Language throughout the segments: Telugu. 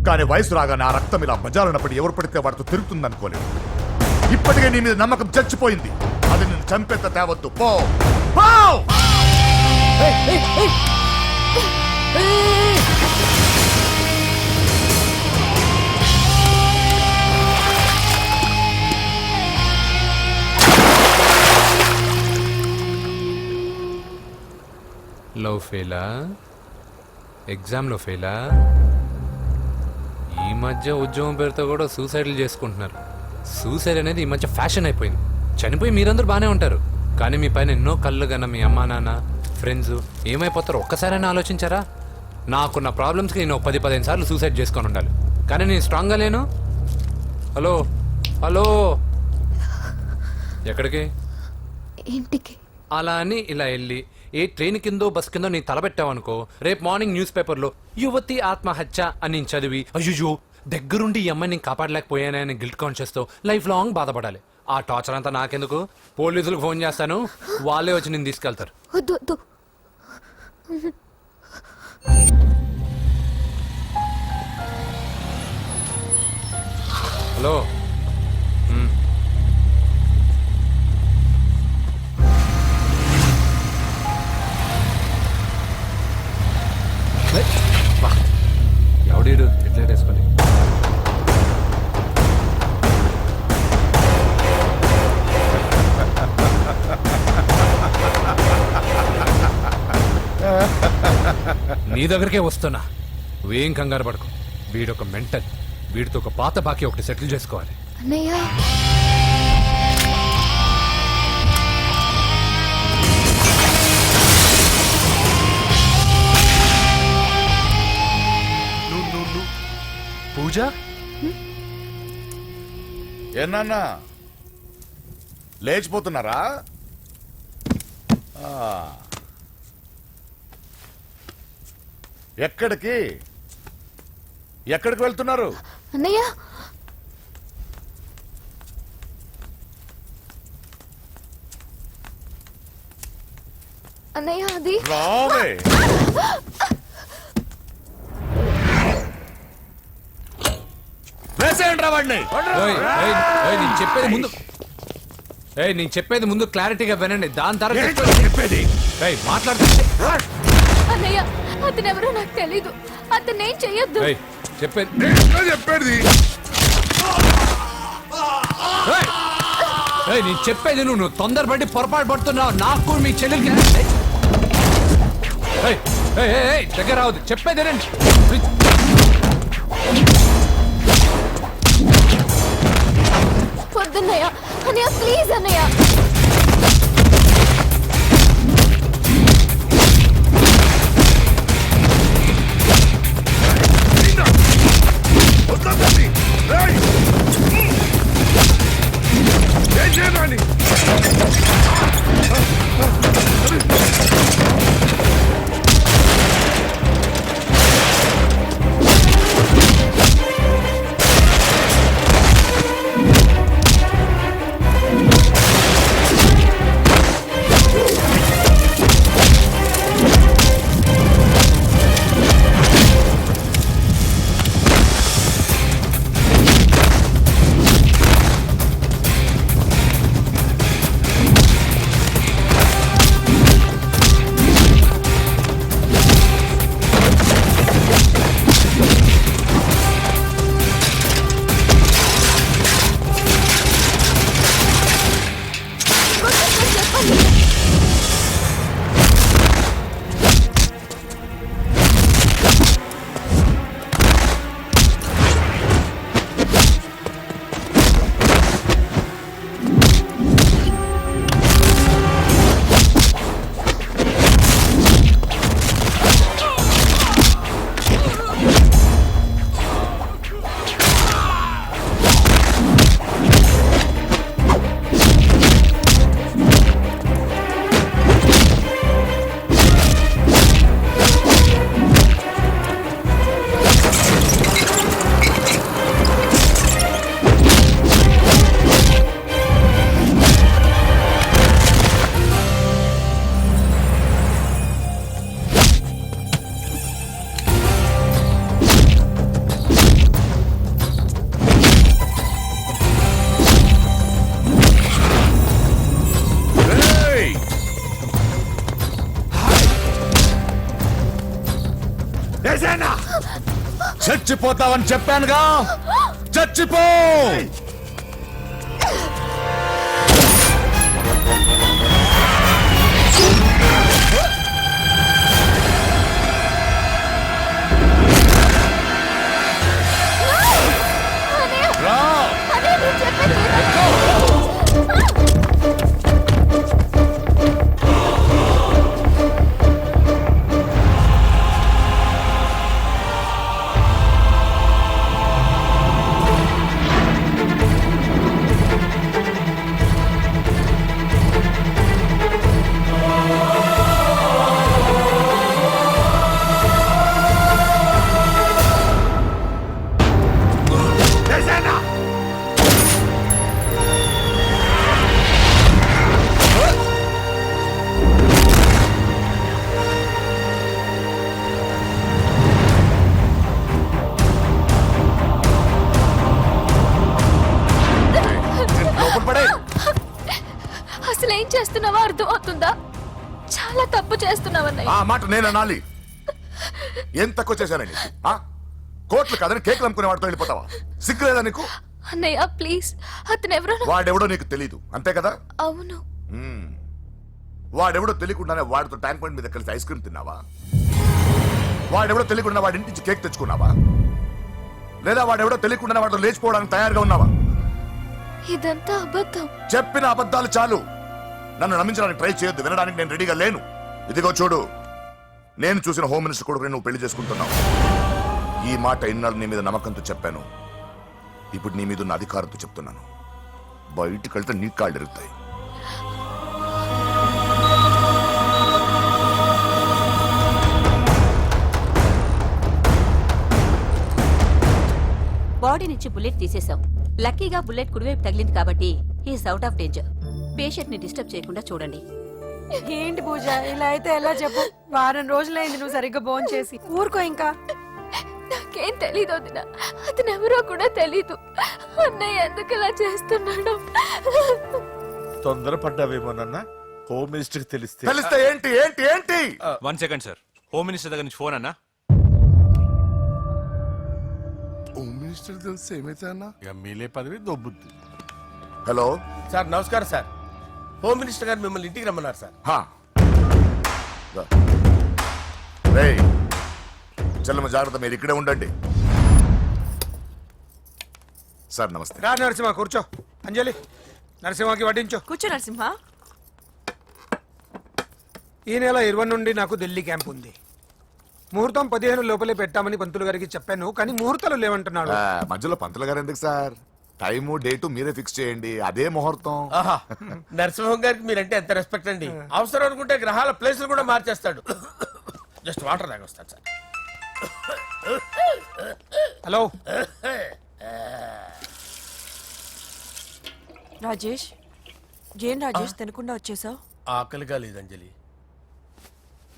కానీ వయసు రాగానే ఆ రక్తం ఇలా బజారున్నప్పుడు ఎవరు పడితే వాడితో తిరుగుతుందనుకోలేదు. ఇప్పటికే నీ మీద నమ్మకం చచ్చిపోయింది. అది నేను చంపేత తేవద్దు. పో పో! లవ్ ఫెయిలా? ఎగ్జామ్లో ఫెయిలా? ఈ మధ్య ఉద్యోగం పేరుతో కూడా సూసైడ్లు చేసుకుంటున్నారు. సూసైడ్ అనేది ఈ మధ్య ఫ్యాషన్ అయిపోయింది. చనిపోయి మీరందరూ బాగానే ఉంటారు, కానీ మీ పైన ఎన్నో కళ్ళు కన్నా మీ అమ్మా నాన్న ఫ్రెండ్స్ ఏమైపోతారో ఒక్కసారైనా ఆలోచించారా? నాకున్న ప్రాబ్లమ్స్కి నేను 10-15 సార్లు సూసైడ్ చేసుకొని ఉండాలి, కానీ నేను స్ట్రాంగ్గా లేను. హలో హలో, ఎక్కడికి? ఇంటికి. అలా అని ఇలా వెళ్ళి ఏ ట్రైన్ కిందో బస్ కిందో నీ తలబెట్టావనుకో, రేపు మార్నింగ్ న్యూస్ పేపర్లో యువతి ఆత్మహత్య అని నేను చదివి అయ్యో దగ్గరుండి ఈ అమ్మాయిని నేను కాపాడలేకపోయానని గిల్ట్ కాన్షియస్తో లైఫ్ లాంగ్ బాధపడాలి. ఆ టార్చర్ అంతా నాకెందుకు? పోలీసులకు ఫోన్ చేస్తాను, వాళ్ళే వచ్చి నేను తీసుకెళ్తారు. హలో, ఎవడీడు ఎట్లెట్ వేసుకొని నీ దగ్గరికే వస్తున్నా. నువ్వేం కంగారు పడకు. వీడొక మెంటల్. వీడితో ఒక పాత బాకీ ఒకటి సెటిల్ చేసుకోవాలి. అన్నయ్య, పూజ ఏనా లేచిపోతున్నారా? ఎక్కడికి ఎక్కడికి వెళ్తున్నారు? అన్నయ్య, అన్నయ్య అది రావే. నేను చెప్పేది ముందు క్లారిటీగా వినండి, దాని తర్వాత చెప్పేది మాట్లాడుతూ. అన్నయ్య, అతను ఎవరో నాకు తెలీదు. అతను ఏం చెయ్యొద్దు. చెప్పేది నేను చెప్పేది నువ్వు తొందరపడి పొరపాటు పడుతున్నావు. నాకు మీ చెల్లెలకి దగ్గర రావద్దు. చెప్పేదేనండి. పొద్దున్నయ్య, అన్నయ్య ప్లీజ్ అన్నయ్య. చచ్చిపోతావని చెప్పానుగా, చచ్చిపో. రా. అన్నయ్య, నేను చెప్పేది విను. లోపల పడే. అసలు ఏం చేస్తున్నావో అర్థం అవుతుందా? చాలా తప్పు చేస్తున్నావన్నయ్య. ఆ మాట నేను అనాలి. ఏం తక్కువ చేశానండి? కోట్లు కదని కేకులు అమ్ముకునే వాడితో వెళ్ళిపోతావా? సిగ్గులేదా నీకు? అన్నయ్య ప్లీజ్, అతను ఎవరో వాడెవడో నీకు తెలీదు అంతే కదా? అవును. మ్మ్. వాడెవడో తెలియకుండానే వాడితో ట్యాంక్ పాయింట్ మీద కలిసి ఐస్ క్రీమ్ తిన్నావా? వాడెవడో తెలియకుండా వాడి ఇంటి నుంచి కేక్ తెచ్చుకున్నావా? లేదా వాడెవడో తెలియకుండానే వాడితో లేచిపోవడానికి తయారుగా ఉన్నావా? ఇదంతా అబద్ధం. చెప్పిన అబద్ధాలు చాలు. నన్ను నమ్మించడానికి ట్రై చేయొద్దు. వినడానికి నేను రెడీగా లేను. ఇదిగో చూడు, నేను చూసిన హోమ్ మినిస్టర్ కొడుకుని నువ్వు పెళ్లి చేసుకుంటున్నావు. ఈ మాట ఇన్నాళ్ళు నీ మీద నమ్మకంతో చెప్పాను. ఇప్పుడు నీ మీద ఉన్న అధికారంతో చెప్తున్నాను. బయటికి వెళ్తే నీ కాళ్ళు ఎరుగుతాయి. బాడీ నుంచి బుల్లెట్ తీసేశాం. లక్కీగా బుల్లెట్ కుడివైపు తగిలింది కాబట్టి he's out of danger. Patient ని డిస్టర్బ్ చేయకుండా చూడండి. ఏంటి పూజ, ఇలా అయితే ఎలా చెప్పు? వారం రోజులైంది నువ్వు సరిగ్గా భోంచేసి చేసి. ఊరుకో ఇంకా. నాకేం తెలీదు వదిన, అతను ఎవరో కూడా తెలీదు. అన్నయ్య ఎందుకు ఇలా చేస్తున్నాడు? తొందరపడ్డావేమోనన్నా. హోమ్ మినిస్టర్ తెలిస్తే తెలిస్తే ఏంటి ఏంటి ఏంటి? 1 సెకండ్ సార్, హోమ్ మినిస్టర్ దగ్గర నుంచి ఫోన్ అన్నా. హోమ్ మినిస్టర్ తెలిస్తే ఏమైతే అన్నా ఎమ్మెల్యే పదవి దొబ్బుద్ది. హలో సార్ నమస్కారం సార్. హోమ్ మినిస్టర్ గారు మిమ్మల్ని ఇంటికి రమ్మన్నారు సార్. రేయ్ చెల్లమ్మ జాగ్రత్త, మీరు ఇక్కడే ఉండండి. సార్ నమస్తే. రా నరసింహ, కూర్చో. అంజలి, నరసింహకి వడ్డించు. కూర్చో నరసింహ. ఈ నెల 20 నుండి నాకు ఢిల్లీ క్యాంప్ ఉంది. ముహూర్తం 15 లోపలే పెట్టామని పంతులు గారికి చెప్పాను, కానీ ముహూర్తాలు లేవంటున్నాడు. మధ్యలో పంతులు గారు ఎందుకు సార్? టైము డేటు మీరే ఫిక్స్ చేయండి, అదే ముహూర్తం. ఆహా, నరసింహం గారికి మీరంటే ఎంత రెస్పెక్ట్ అండి. అవసరం అనుకుంటే గ్రహాల ప్లేసులు కూడా మార్చేస్తాడు. జస్ట్ వాటర్ తాగొస్తాను సార్. హలో, రాజేష్, ఏం రాజేష్ తినకుండా వచ్చేసావు? ఆకలిగా లేదు అంజలి.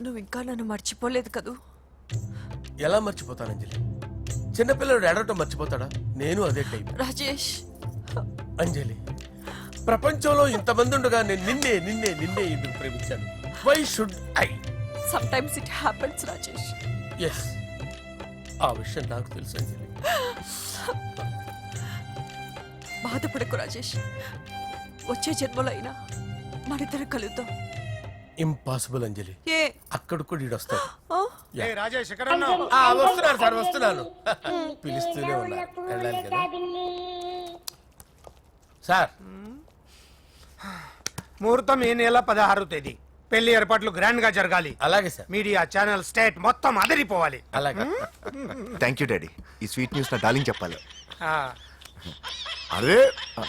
నువ్వు ఇంకా నన్ను మర్చిపోలేదు కదూ? ఎలా మర్చిపోతాను అంజలి? చిన్నపిల్లడు ఏడవటం మర్చిపోతాడా? నేను అదే టైప్. రాజేష్, అంజలి, ప్రపంచంలో ఇంతమంది ఉండగా నేను నిన్నే నిన్నే నిన్నే ఎందుకు ప్రేమించాను? Why should I? Sometimes it happens Rajesh. Yes, ఆ విషయం నాకు తెలుసు అంజలి. బాధపడకు రాజేష్, వచ్చే జన్మలో అయినా మనిద్దరం కలుద్దాం. ఇంపాసిబుల్ అంజలి. ఏ అక్కడ కూడా ఈడొస్తాడు. ఆ? ఏ రాజేష్ ఎక్కడ ఉన్నావు? వస్తున్నాను సార్, వస్తున్నాను. పిలుస్తూనే ఉన్నా, వెళ్ళాలి కదా సార్. ముహూర్తం ఈ నెల 16వ తేదీ. పెళ్లి ఏర్పాట్లు గ్రాండ్ గా జరగాలి. అలాగే సార్. మీడియా ఛానల్ స్టేట్ మొత్తం అదిరిపోవాలి. అలాగే. Thank you daddy. ఈ స్వీట్ న్యూస్ నా డార్లింగ్ చెప్పాలి. ఆ, అరే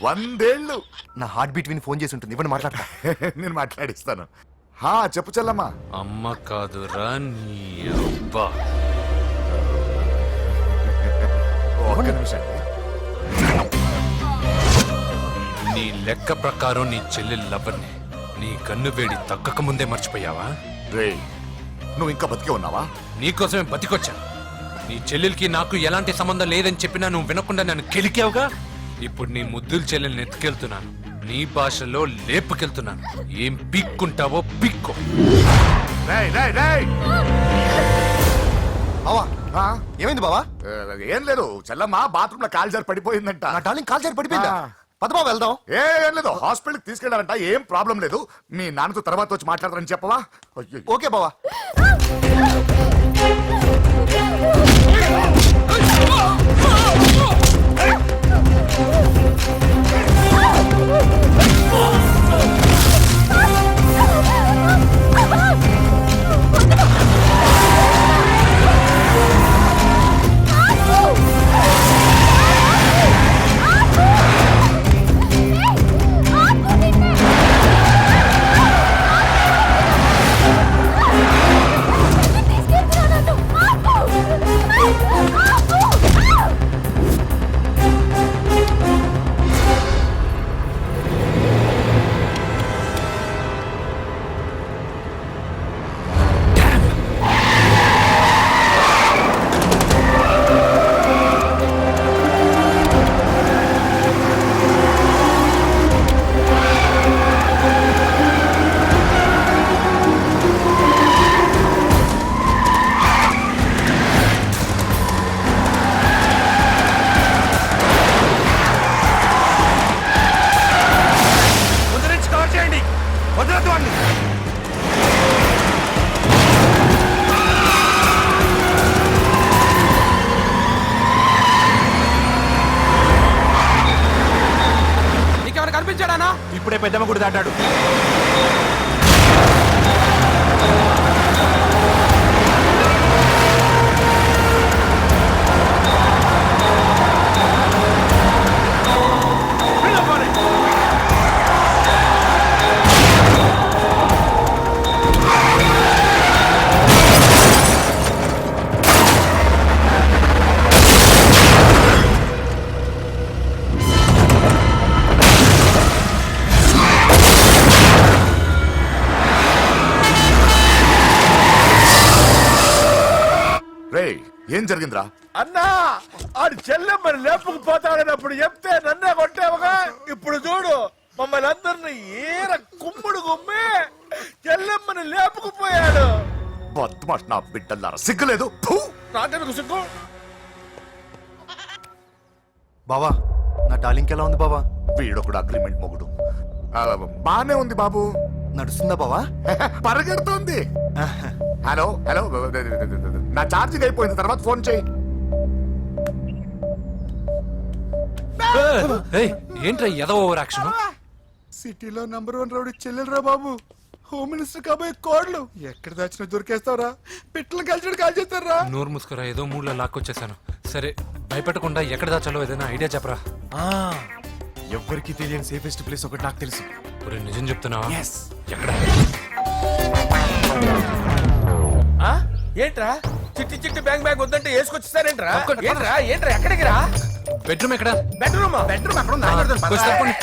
100 ఏళ్ళు. నా హార్ట్ బీట్ విని ఫోన్ చేసి ఉంటుంది. ఇవ్వండి మాట్లాడతా. నేను మాట్లాడిస్తాను. చెప్పు చెల్లమ్మా. అమ్మ కాదురా నీ అబ్బా. ఒక్క నిమిషం. నీ లెక్క ప్రకారం నీ చెల్లెలు లవర్ని నీ కన్ను వేడి తగ్గక ముందే మర్చిపోయావా? రేయ్ నువ్వు ఇంకా బతికే ఉన్నావా? నీకోసమే బతికొచ్చా. నీ చెల్లెలకి నాకు ఎలాంటి సంబంధం లేదని చెప్పినా నువ్వు వినకుండా నన్ను కెలికావుగా. ఇప్పుడు నీ ముద్దుల చెల్లెల్ని ఎత్తుకెళ్తున్నాను, నీ భాషలో లేపుకెళ్తున్నాను. ఏం పిక్కుంటావో పిక్కో. రేయ్ రేయ్ రేయ్, బావా ఆ? ఏమైంది బావా? ఏం లేదు చెల్లమ్మ బాత్రూమ్ లో కాల్ జారి పడిపోయిందంట. నా డార్లింగ్ కాల్ చేరి పడిపోయిందా? ఆ. పద బావ వెళ్దాం. ఏం లేదు హాస్పిటల్కి తీసుకెళ్ళారంట. ఏం ప్రాబ్లం లేదు. మీ నాన్నతో తర్వాత వచ్చి మాట్లాడతారని చెప్పవా? అయ్యో. ఓకే బావా. ముందు నుంచి కవర్ చేయండి, వదలొద్దు వాడిని. నీకేమైనా కనిపించాడానా? ఇప్పుడే పెద్దమ్మ గుడి దాటాడు. రేయ్ ఏం జరిగిందిరా? అన్నా ఆడు చెల్లెమ్మని లేపుకుపోతాడన్నప్పుడు చెప్తే నన్నే కొట్టావుగా. ఇప్పుడు చూడు మమ్మల్ని అందరిని ఏర కుమ్ముడు గుమ్మి చెల్లెమ్మని లేపుకుపోయాడు. బద్మాష్ నా బిడ్డల్లారా, సిగ్గులేదు. ఫు! నాకెందుకు సిగ్గు? బావా నా డార్లింగ్ ఎలా ఉంది బావా? వీడొకడు అగ్రిమెంట్ మొగుడు. బానే ఉంది బాబు. నడుస్తుందా బావా? పరిగెడుతోంది. హలో హలో, నా ఛార్జింగ్ అయిపోయింది, తర్వాత ఫోన్ చేయి. ఏయ్, ఏంట్రా ఏదో ఓవర్ యాక్షన్? సిటీలో నంబర్ 1 రౌడీ చెల్లెలరా బాబు. హోమ్ మినిస్టర్ కాబోయే కోడ్లు ఎక్కడ దాచినా దొరికేస్తావరా? పిట్టలు కలిసి కాల్ చేస్తారా? నోరు ముసుకురా, ఏదో మూడ్లో లాక్కొచ్చేసాను. సరే భయపెట్టకుండా ఎక్కడ దాచాలో ఏదైనా ఐడియా చెప్పరా. ఎవ్వరికి తెలియని సేఫెస్ట్ ప్లేస్ ఒకటి నాకు తెలుసు. ఒరేయ్, నిజం చెప్తున్నావా? ఎక్కడ? ఆ? ఏంట్రా చిట్టి చిట్టి బ్యాంగ్ బ్యాంగ్ వద్దంటే వేసుకొచ్చేసారేంట్రా? ఏంట్రా ఏంట్రా ఎక్కడికి రా? బెడ్రూమ్ ఎక్కడ? బెడ్రూమ్ బెడ్రూమ్ అక్కడ ఉందా? కొంచెం తప్పండి.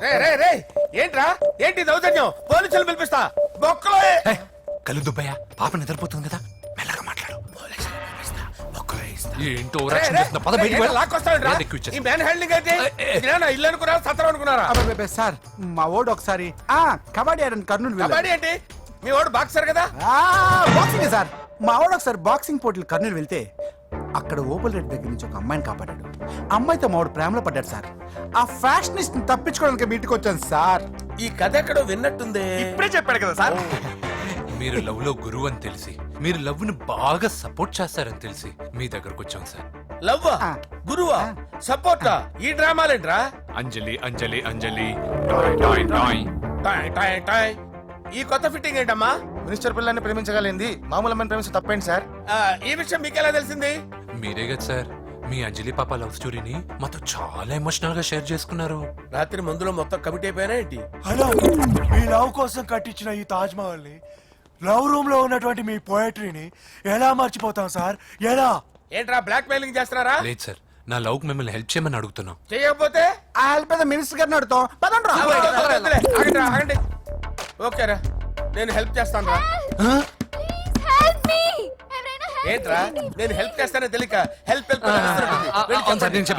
రే రే రే ఏంట్రా ఏంటి దౌర్జన్యం? పోలీసులు పిలిపిస్తా బొక్కలో. ఏయ్, కళ్ళు దుబ్బయ్యా, పాప నిద్రపోతుంది కదా, మెల్లగా మాట్లాడు. ఏంటో ఓవర్ యాక్షన్ చేస్తున్నా, పద బయటికి వెళ్ళు. లాక్కొస్తావేంట్రా? ఏది ఎక్కువ ఇచ్చేసి. ఈ మ్యాన్ హ్యాండింగ్ అయితే ఇదేనా ఇల్లు అనుకున్నారా సత్రం అనుకున్నారా? అబ్బబ్బబ్బే, సార్ మా ఓడు ఒకసారి కబడ్డీ ఆడని కర్నూలు వెళ్ళాడు. కబడ్డీ ఏంటి? మీ వాడు బాక్సర్ కదా? Boxing sir. మా ఓడు ఒకసారి బాక్సింగ్ పోటీలు కర్నూలు వెళ్తే అక్కడ ఓపెల్ రెడ్డి దగ్గర నుంచి ఒక అమ్మాయిని కాపాడాడు. అమ్మాయితో మా వాడు ప్రేమలో పడ్డాడు సార్. ఆ ఫ్యాషనిస్ట్ తప్పించుకోవడానికి మీటికి వచ్చాను సార్. ఈ కథ ఎక్కడో విన్నట్టుంది. ఇప్పుడే చెప్పాడు కదా సార్. మీరు లవ్ లో గురువు అని తెలిసి, మీరు లవ్ ను బాగా సపోర్ట్ చేస్తారని తెలిసి మీ దగ్గరకు వచ్చాం సార్. లవ్వా గురువా సపోర్టా? ఈ డ్రామాలేంట్రా? అంజలి అంజలి అంజలి టాయ్ టాయ్ టాయ్. టాయ్ టాయ్ టాయ్. ఈ కొత్త ఫిట్టింగ్ ఏంటమ్మా? మినిస్టర్ పిల్లని ప్రేమించగలిగింది మామూలు అమ్మని ప్రేమించి తప్పేంటి సార్? ఈ విషయం మీకెలా తెలిసింది? మీరే కదా సార్ మీ అంజలి పాప లవ్ స్టోరీని మాతో చాలా ఎమోషనల్ గా షేర్ చేసుకున్నారు. రాత్రి మందులో మొత్తం కమిట్ అయిపోయినా ఏంటి? హలో, మీ లవ్ కోసం కట్టించిన ఈ తాజ్ మహల్ ని, లవ్ రూమ్ లో ఉన్నటువంటి మీ పోయట్రీని ఎలా మర్చిపోతాం సార్? ఎలా? ఏంట్రా బ్లాక్ మెయిలింగ్ చేస్తున్నారా? లేదు సార్, నా లవ్ కు మిమ్మల్ని హెల్ప్ చేయమని అడుగుతున్నాం. చేయకపోతే ఆ హెల్ప్ అయితే మినిస్టర్ గారిని అడుగుతాం. పదండ్రా. ఆగండి ఆగండి. ఓకేరా, నేను హెల్ప్ చేస్తాను రా. Help me. ఏంట్రా నేను హెల్ప్ చేస్తానో తెలియక హెల్ప్ హెల్ప్ అవును సార్, నేను